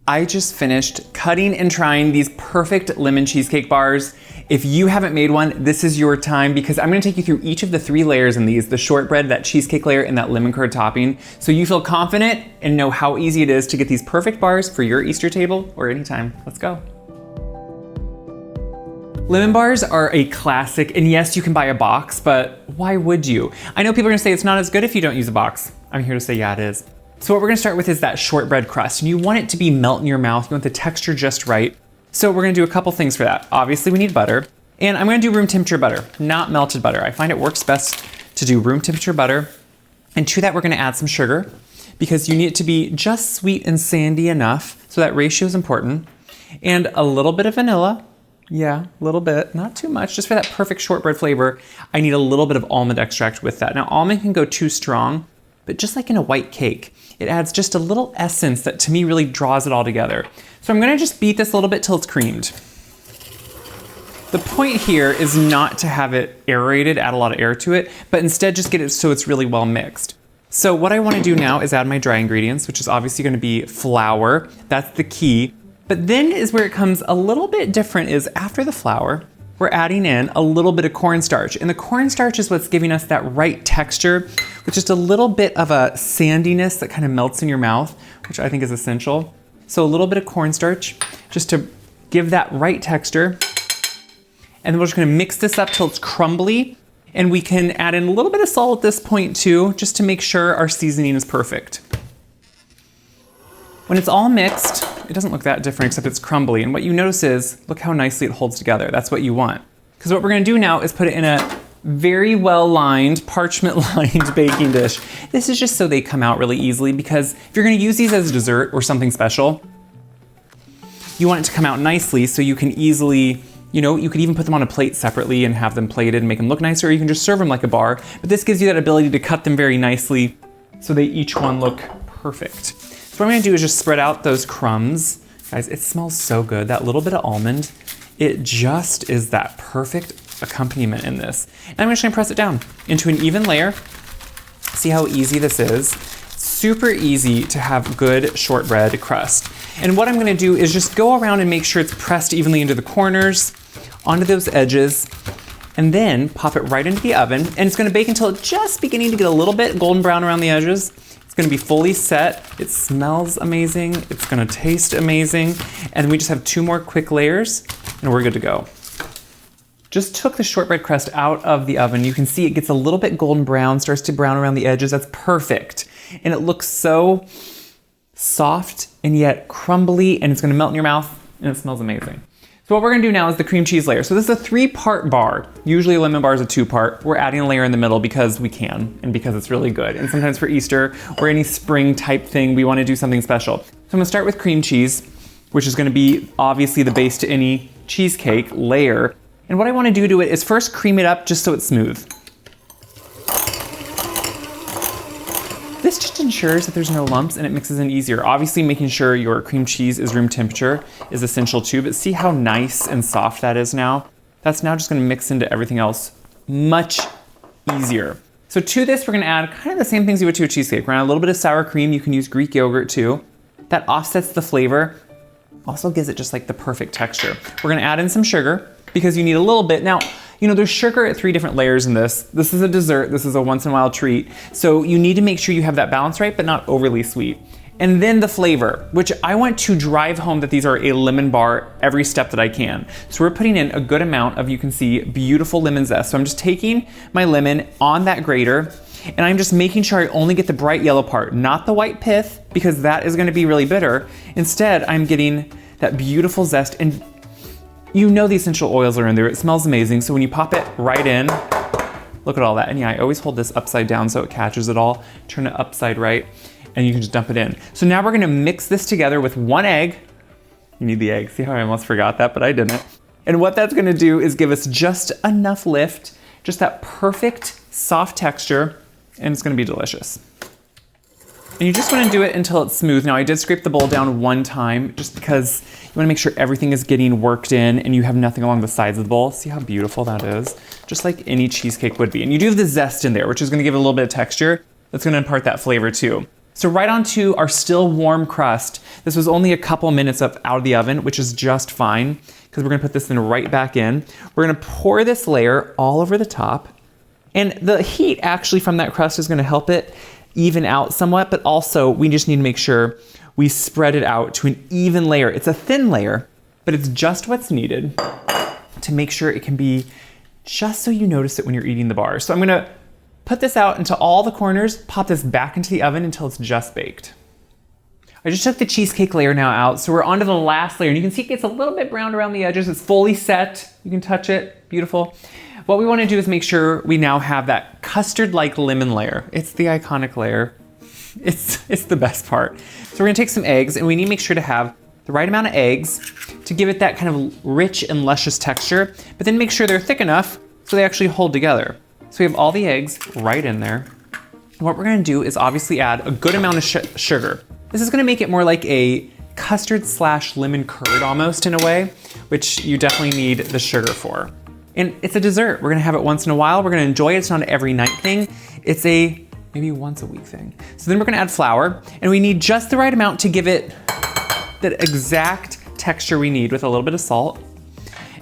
I just finished cutting and trying these perfect lemon cheesecake bars. If you haven't made one, this is your time because I'm gonna take you through each of the 3 layers in these, the shortbread, that cheesecake layer, and that lemon curd topping, so you feel confident and know how easy it is to get these perfect bars for your Easter table or anytime. Let's go. Lemon bars are a classic, and yes, you can buy a box, but why would you? I know people are gonna say it's not as good if you don't use a box. I'm here to say, yeah, it is. So what we're gonna start with is that shortbread crust, and you want it to be melt in your mouth. You want the texture just right. So we're gonna do a couple things for that. Obviously we need butter, and I'm gonna do room temperature butter, not melted butter. I find it works best to do room temperature butter. And to that we're gonna add some sugar because you need it to be just sweet and sandy enough, so that ratio is important. And a little bit of vanilla. Yeah, a little bit, not too much, just for that perfect shortbread flavor. I need a little bit of almond extract with that. Now almond can go too strong, but just like in a white cake, it adds just a little essence that to me really draws it all together. So I'm gonna just beat this a little bit till it's creamed. The point here is not to have it aerated, add a lot of air to it, but instead just get it so it's really well mixed. So what I wanna do now is add my dry ingredients, which is obviously gonna be flour. That's the key. But then is where it comes a little bit different, is after the flour, we're adding in a little bit of cornstarch. And the cornstarch is what's giving us that right texture, with just a little bit of a sandiness that kind of melts in your mouth, which I think is essential. So a little bit of cornstarch, just to give that right texture. And then we're just gonna mix this up till it's crumbly. And we can add in a little bit of salt at this point too, just to make sure our seasoning is perfect. When it's all mixed, it doesn't look that different except it's crumbly. And what you notice is, look how nicely it holds together. That's what you want. Because what we're gonna do now is put it in a very well-lined, parchment-lined baking dish. This is just so they come out really easily, because if you're gonna use these as a dessert or something special, you want it to come out nicely so you can easily, you could even put them on a plate separately and have them plated and make them look nicer, or you can just serve them like a bar. But this gives you that ability to cut them very nicely so they each one look perfect. So what I'm gonna do is just spread out those crumbs. Guys, it smells so good. That little bit of almond, it just is that perfect accompaniment in this. And I'm just gonna press it down into an even layer. See how easy this is? Super easy to have good shortbread crust. And what I'm gonna do is just go around and make sure it's pressed evenly into the corners, onto those edges, and then pop it right into the oven. And it's gonna bake until it's just beginning to get a little bit golden brown around the edges. Gonna be fully set. It smells amazing. It's gonna taste amazing. And we just have 2 more quick layers and we're good to go. Just took the shortbread crust out of the oven. You can see it gets a little bit golden brown, starts to brown around the edges. That's perfect. And it looks so soft and yet crumbly, and it's gonna melt in your mouth, and it smells amazing. So what we're gonna do now is the cream cheese layer. So this is a 3-part bar. Usually a lemon bar is a 2-part. We're adding a layer in the middle because we can, and because it's really good. And sometimes for Easter or any spring type thing, we wanna do something special. So I'm gonna start with cream cheese, which is gonna be obviously the base to any cheesecake layer. And what I wanna do to it is first cream it up just so it's smooth. This just ensures that there's no lumps and it mixes in easier. Obviously making sure your cream cheese is room temperature is essential too, but see how nice and soft that is now? That's now just gonna mix into everything else much easier. So to this, we're gonna add kind of the same things you would to a cheesecake. We're gonna add a little bit of sour cream. You can use Greek yogurt too. That offsets the flavor, also gives it just like the perfect texture. We're gonna add in some sugar because you need a little bit. Now, there's sugar at 3 different layers in this. This is a dessert, this is a once in a while treat. So you need to make sure you have that balance right, but not overly sweet. And then the flavor, which I want to drive home that these are a lemon bar every step that I can. So we're putting in a good amount of, you can see, beautiful lemon zest. So I'm just taking my lemon on that grater, and I'm just making sure I only get the bright yellow part, not the white pith, because that is gonna be really bitter. Instead, I'm getting that beautiful zest, and the essential oils are in there. It smells amazing. So when you pop it right in, look at all that. And yeah, I always hold this upside down so it catches it all. Turn it upside right, and you can just dump it in. So now we're gonna mix this together with 1 egg. You need the egg. See how I almost forgot that, but I didn't. And what that's gonna do is give us just enough lift, just that perfect soft texture, and it's gonna be delicious. And you just wanna do it until it's smooth. Now I did scrape the bowl down 1 time just because you wanna make sure everything is getting worked in and you have nothing along the sides of the bowl. See how beautiful that is? Just like any cheesecake would be. And you do have the zest in there, which is gonna give it a little bit of texture. That's gonna impart that flavor too. So right onto our still warm crust. This was only a couple minutes up out of the oven, which is just fine because we're gonna put this right back in. We're gonna pour this layer all over the top. And the heat actually from that crust is gonna help it even out somewhat, but also we just need to make sure we spread it out to an even layer. It's a thin layer, but it's just what's needed to make sure it can be just so you notice it when you're eating the bars. So I'm gonna put this out into all the corners, pop this back into the oven until it's just baked. I just took the cheesecake layer now out, so we're onto the last layer, and you can see it gets a little bit brown around the edges. It's fully set. You can touch it, beautiful. What we wanna do is make sure we now have that custard-like lemon layer. It's the iconic layer. It's the best part. So we're gonna take some eggs, and we need to make sure to have the right amount of eggs to give it that kind of rich and luscious texture, but then make sure they're thick enough so they actually hold together. So we have all the eggs right in there. And what we're gonna do is obviously add a good amount of sugar. This is gonna make it more like a custard / lemon curd almost in a way, which you definitely need the sugar for. And it's a dessert. We're gonna have it once in a while. We're gonna enjoy it. It's not an every night thing. It's a maybe once a week thing. So then we're gonna add flour, and we need just the right amount to give it that exact texture we need with a little bit of salt.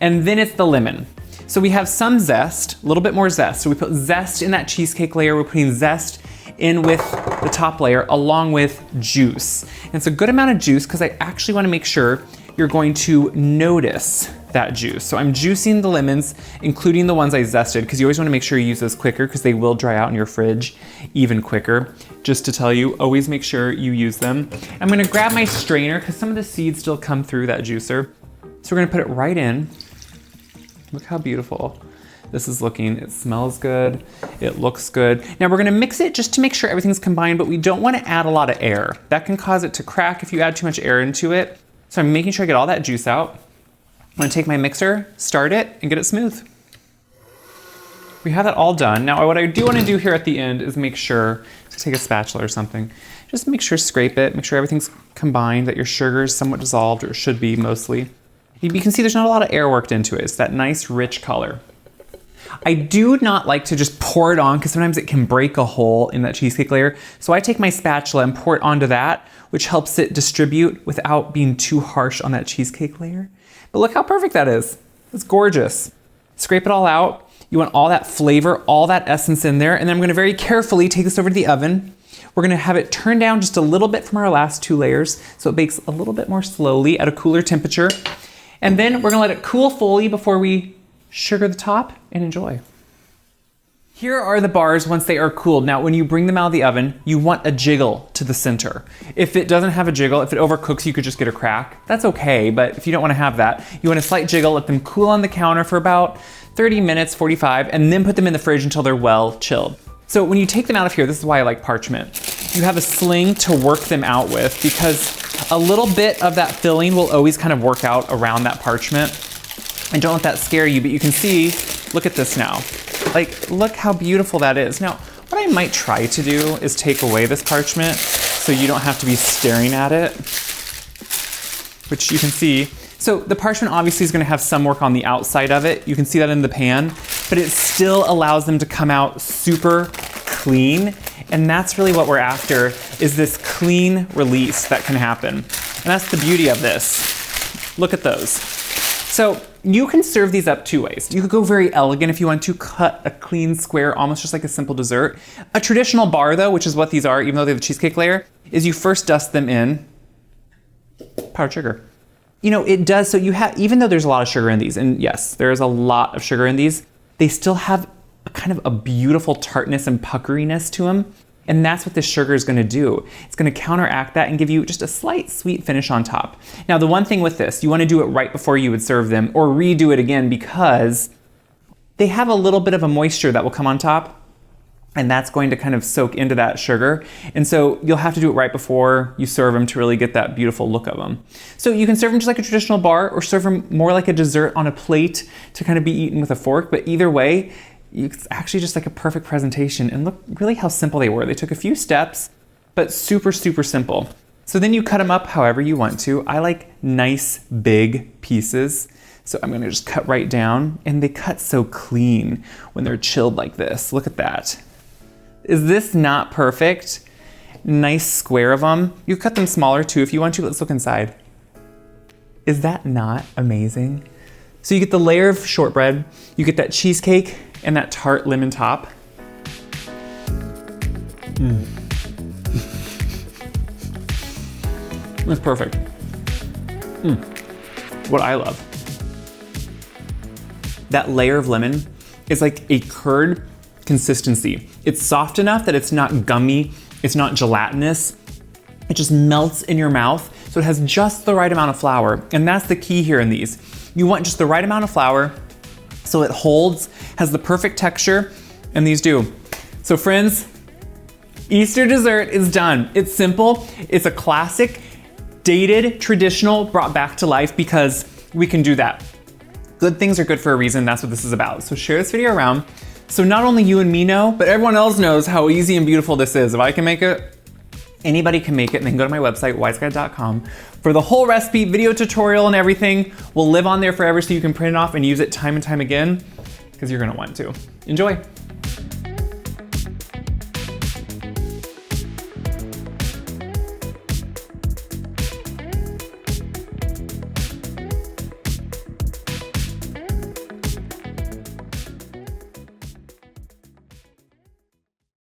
And then it's the lemon. So we have some zest, a little bit more zest. So we put zest in that cheesecake layer. We're putting zest in with the top layer along with juice. And it's a good amount of juice because I actually want to make sure you're going to notice that juice. So I'm juicing the lemons, including the ones I zested, because you always want to make sure you use those quicker because they will dry out in your fridge even quicker. Just to tell you, always make sure you use them. I'm going to grab my strainer because some of the seeds still come through that juicer. So we're going to put it right in. Look how beautiful this is looking. It smells good. It looks good. Now we're gonna mix it just to make sure everything's combined, but we don't wanna add a lot of air. That can cause it to crack if you add too much air into it. So I'm making sure I get all that juice out. I'm gonna take my mixer, start it, and get it smooth. We have that all done. Now what I do wanna do here at the end is make sure, to take a spatula or something, just make sure, scrape it, make sure everything's combined, that your sugar is somewhat dissolved, or should be mostly. You can see there's not a lot of air worked into it. It's that nice rich color. I do not like to just pour it on because sometimes it can break a hole in that cheesecake layer. So I take my spatula and pour it onto that, which helps it distribute without being too harsh on that cheesecake layer. But look how perfect that is. It's gorgeous. Scrape it all out. You want all that flavor, all that essence in there. And then I'm gonna very carefully take this over to the oven. We're gonna have it turn down just a little bit from our last 2 layers so it bakes a little bit more slowly at a cooler temperature. And then we're gonna let it cool fully before we sugar the top and enjoy. Here are the bars once they are cooled. Now, when you bring them out of the oven, you want a jiggle to the center. If it doesn't have a jiggle, if it overcooks, you could just get a crack. That's okay, but if you don't wanna have that, you want a slight jiggle, let them cool on the counter for about 30 minutes, 45, and then put them in the fridge until they're well chilled. So when you take them out of here, this is why I like parchment. You have a sling to work them out with because a little bit of that filling will always kind of work out around that parchment. And don't let that scare you, but you can see, look at this now. Like, look how beautiful that is. Now, what I might try to do is take away this parchment so you don't have to be staring at it, which you can see. So the parchment obviously is gonna have some work on the outside of it. You can see that in the pan, but it still allows them to come out super clean. And that's really what we're after, is this clean release that can happen. And that's the beauty of this. Look at those. So you can serve these up 2 ways. You could go very elegant if you want to cut a clean square, almost just like a simple dessert. A traditional bar though, which is what these are, even though they have a cheesecake layer, is you first dust them in powdered sugar. You know, it does, so you have, even though there's a lot of sugar in these, and yes, there is a lot of sugar in these, they still have kind of a beautiful tartness and puckeriness to them. And that's what this sugar is gonna do. It's gonna counteract that and give you just a slight sweet finish on top. Now, the one thing with this, you wanna do it right before you would serve them or redo it again because they have a little bit of a moisture that will come on top and that's going to kind of soak into that sugar. And so you'll have to do it right before you serve them to really get that beautiful look of them. So you can serve them just like a traditional bar or serve them more like a dessert on a plate to kind of be eaten with a fork. But either way, it's actually just like a perfect presentation. And look really how simple they were. They took a few steps, but super, super simple. So then you cut them up however you want to. I like nice big pieces. So I'm gonna just cut right down, and they cut so clean when they're chilled like this. Look at that. Is this not perfect? nice square of them. You cut them smaller too if you want to. Let's look inside. Is that not amazing? So you get the layer of shortbread, you get that cheesecake and that tart lemon top. It's perfect. What I love. That layer of lemon is like a curd consistency. It's soft enough that it's not gummy, it's not gelatinous. It just melts in your mouth, so it has just the right amount of flour. And that's the key here in these. You want just the right amount of flour so it holds, has the perfect texture, and these do. So friends, Easter dessert is done. It's simple, it's a classic, dated, traditional, brought back to life because we can do that. Good things are good for a reason, that's what this is about. So share this video around so not only you and me know, but everyone else knows how easy and beautiful this is. If I can make it, anybody can make it. And then go to my website, wyseguide.com, for the whole recipe, video tutorial and everything. Will live on there forever so you can print it off and use it time and time again, because you're gonna want to. Enjoy.